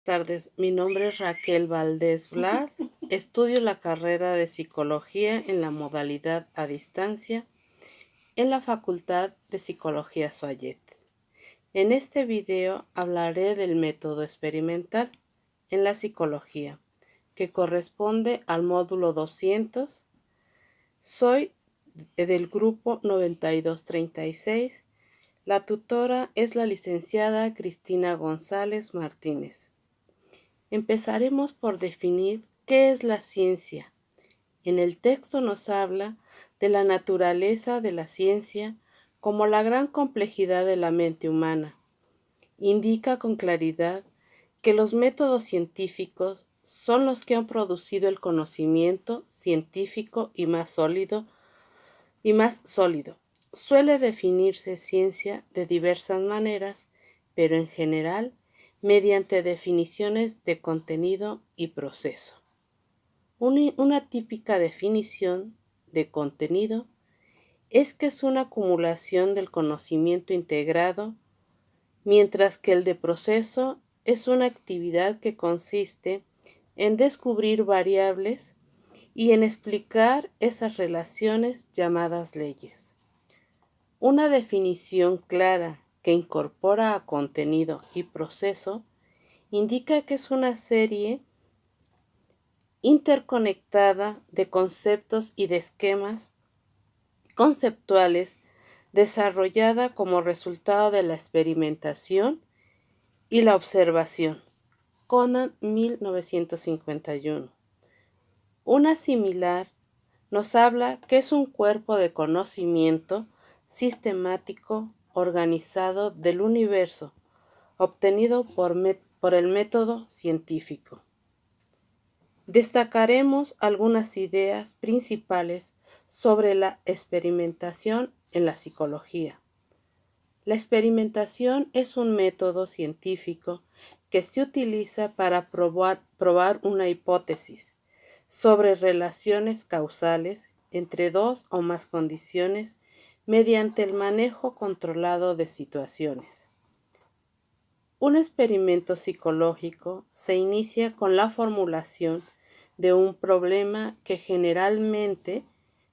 Buenas tardes, mi nombre es Raquel Valdés Blas, estudio la carrera de Psicología en la modalidad a distancia en la Facultad de Psicología Suayet. En este video hablaré del método experimental en la psicología, que corresponde al módulo 200. Soy del grupo 9236. La tutora es la licenciada Cristina González Martínez. Empezaremos por definir qué es la ciencia. En el texto nos habla de la naturaleza de la ciencia como la gran complejidad de la mente humana. Indica con claridad que los métodos científicos son los que han producido el conocimiento científico y más sólido. Suele definirse ciencia de diversas maneras, pero en general mediante definiciones de contenido y proceso. Una típica definición de contenido es que es una acumulación del conocimiento integrado, mientras que el de proceso es una actividad que consiste en descubrir variables y en explicar esas relaciones llamadas leyes. Una definición clara que incorpora a contenido y proceso indica que es una serie interconectada de conceptos y de esquemas conceptuales desarrollada como resultado de la experimentación y la observación. Conan, 1951. Una similar nos habla que es un cuerpo de conocimiento sistemático, organizado del universo, obtenido por el método científico. Destacaremos algunas ideas principales sobre la experimentación en la psicología. La experimentación es un método científico que se utiliza para probar una hipótesis sobre relaciones causales entre dos o más condiciones mediante el manejo controlado de situaciones. Un experimento psicológico se inicia con la formulación de un problema que generalmente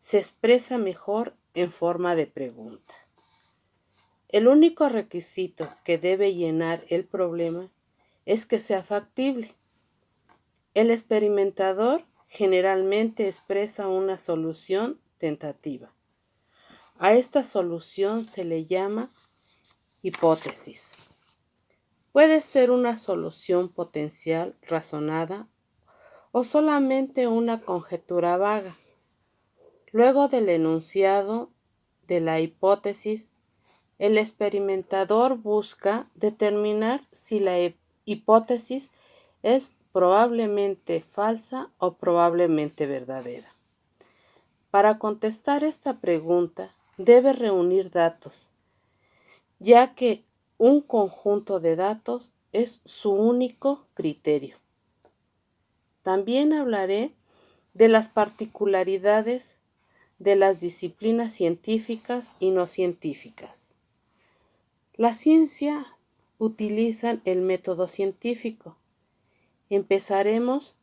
se expresa mejor en forma de pregunta. El único requisito que debe llenar el problema es que sea factible. El experimentador generalmente expresa una solución tentativa. A esta solución se le llama hipótesis. Puede ser una solución potencial razonada o solamente una conjetura vaga. Luego del enunciado de la hipótesis, el experimentador busca determinar si la hipótesis es probablemente falsa o probablemente verdadera. Para contestar esta pregunta, debe reunir datos, ya que un conjunto de datos es su único criterio. También hablaré de las particularidades de las disciplinas científicas y no científicas. La ciencia utiliza el método científico. Empezaremos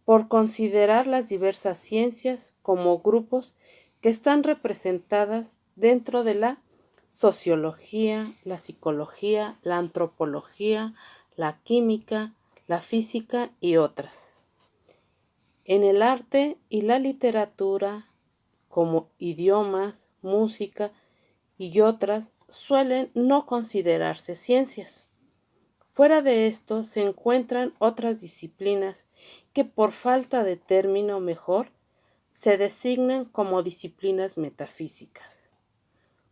por considerar las diversas ciencias como grupos que están representadas dentro de la sociología, la psicología, la antropología, la química, la física y otras. En el arte y la literatura, como idiomas, música y otras, suelen no considerarse ciencias. Fuera de esto se encuentran otras disciplinas que por falta de término mejor se designan como disciplinas metafísicas.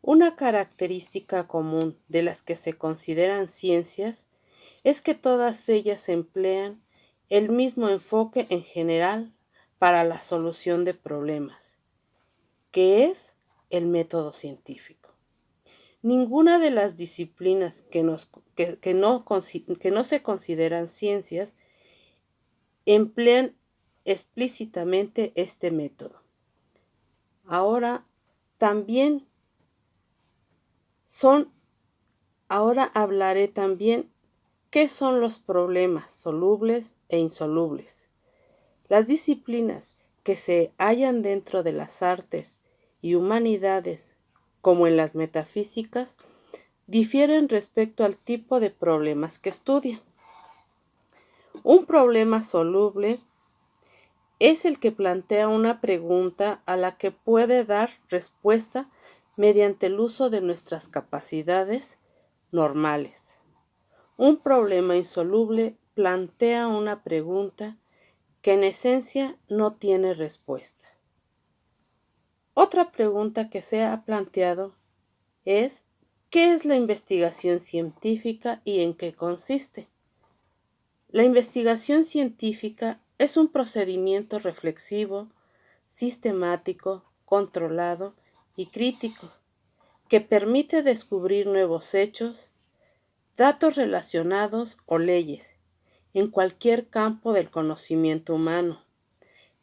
Una característica común de las que se consideran ciencias es que todas ellas emplean el mismo enfoque en general para la solución de problemas, que es el método científico. Ninguna de las disciplinas que no se consideran ciencias emplean explícitamente este método. Ahora hablaré también ¿Qué son los problemas solubles e insolubles? Las disciplinas que se hallan dentro de las artes y humanidades, como en las metafísicas, difieren respecto al tipo de problemas que estudian. Un problema soluble es el que plantea una pregunta a la que puede dar respuesta mediante el uso de nuestras capacidades normales. Un problema insoluble plantea una pregunta que en esencia no tiene respuesta. Otra pregunta que se ha planteado es: ¿qué es la investigación científica y en qué consiste? La investigación científica es un procedimiento reflexivo, sistemático, controlado y crítico que permite descubrir nuevos hechos, datos relacionados o leyes en cualquier campo del conocimiento humano.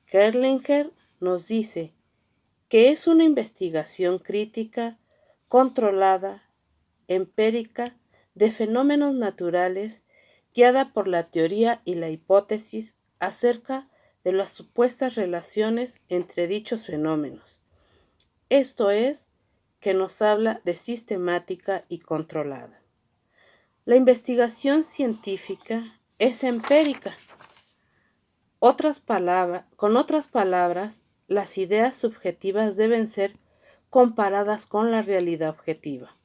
Kerlinger nos dice que es una investigación crítica, controlada, empírica, de fenómenos naturales, guiada por la teoría y la hipótesis acerca de las supuestas relaciones entre dichos fenómenos. Esto es, que nos habla de sistemática y controlada. La investigación científica es empírica. Con otras palabras, las ideas subjetivas deben ser comparadas con la realidad objetiva.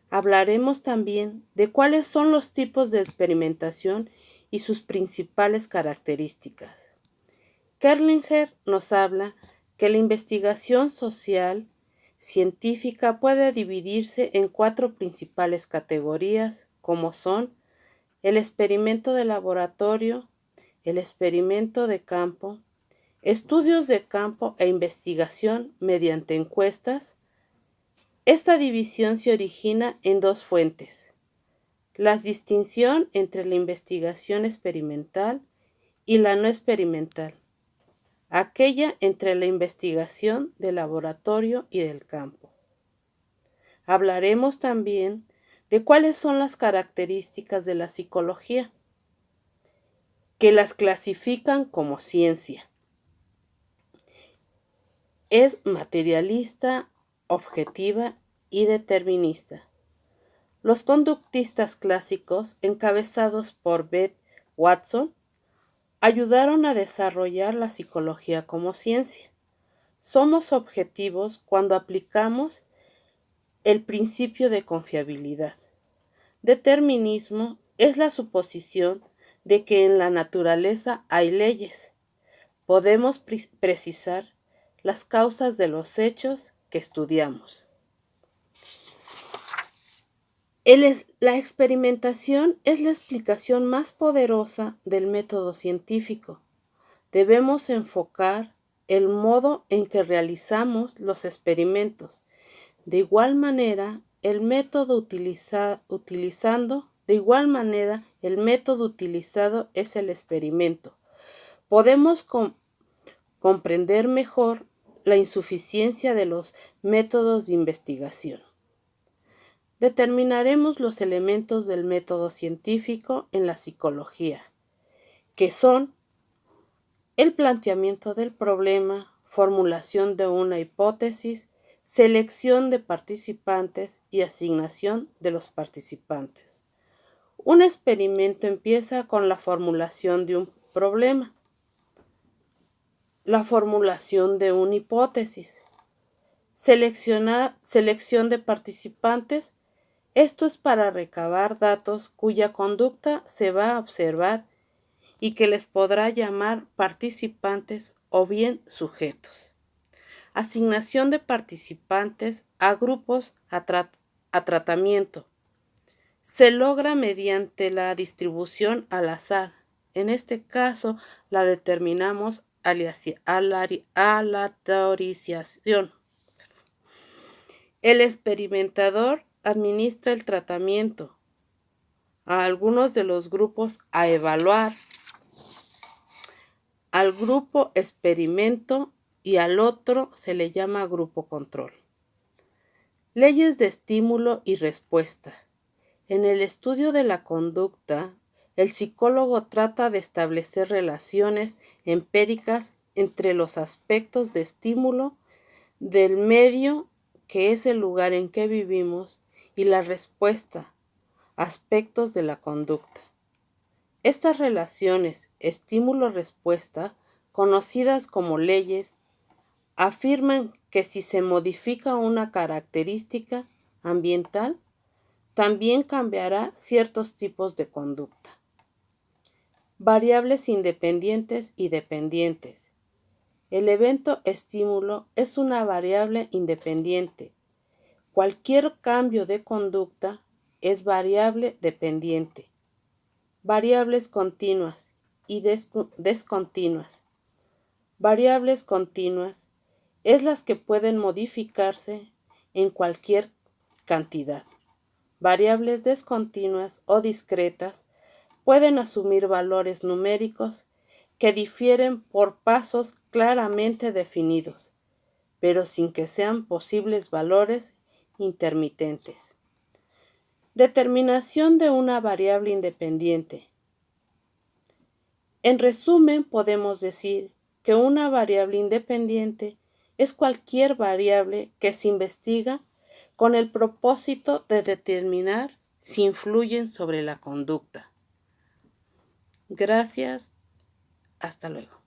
Hablaremos también de cuáles son los tipos de experimentación y sus principales características. Kerlinger nos habla que la investigación social científica puede dividirse en 4 principales categorías, como son el experimento de laboratorio, el experimento de campo, estudios de campo e investigación mediante encuestas. Esta división se origina en 2 fuentes: la distinción entre la investigación experimental y la no experimental, aquella entre la investigación del laboratorio y del campo. Hablaremos también de cuáles son las características de la psicología, que las clasifican como ciencia. Es materialista, objetiva y determinista. Los conductistas clásicos, encabezados por Beth Watson, ayudaron a desarrollar la psicología como ciencia. Somos objetivos cuando aplicamos el principio de confiabilidad. Determinismo es la suposición de que en la naturaleza hay leyes. Podemos precisar las causas de los hechos que estudiamos. La experimentación es la explicación más poderosa del método científico. Debemos enfocar el modo en que realizamos los experimentos. De igual manera, el método utilizado es el experimento. Podemos comprender mejor la insuficiencia de los métodos de investigación. Determinaremos los elementos del método científico en la psicología, que son el planteamiento del problema, formulación de una hipótesis, selección de participantes y asignación de los participantes. Un experimento empieza con la formulación de un problema, la formulación de una hipótesis, selección de participantes. Esto es para recabar datos cuya conducta se va a observar y que les podrá llamar participantes o bien sujetos. Asignación de participantes a grupos a tratamiento. Se logra mediante la distribución al azar. En este caso la determinamos aleatorización. El experimentador administra el tratamiento a algunos de los grupos a evaluar, al grupo experimento y al otro se le llama grupo control. Leyes de estímulo y respuesta. En el estudio de la conducta, el psicólogo trata de establecer relaciones empíricas entre los aspectos de estímulo del medio, que es el lugar en que vivimos, y la respuesta, aspectos de la conducta. Estas relaciones estímulo-respuesta, conocidas como leyes, afirman que si se modifica una característica ambiental, también cambiará ciertos tipos de conducta. Variables independientes y dependientes. El evento estímulo es una variable independiente. Cualquier cambio de conducta es variable dependiente. Variables continuas y descontinuas. Variables continuas es las que pueden modificarse en cualquier cantidad. Variables descontinuas o discretas pueden asumir valores numéricos que difieren por pasos claramente definidos, pero sin que sean posibles valores intermitentes. Determinación de una variable independiente. En resumen, podemos decir que una variable independiente es cualquier variable que se investiga con el propósito de determinar si influyen sobre la conducta. Gracias. Hasta luego.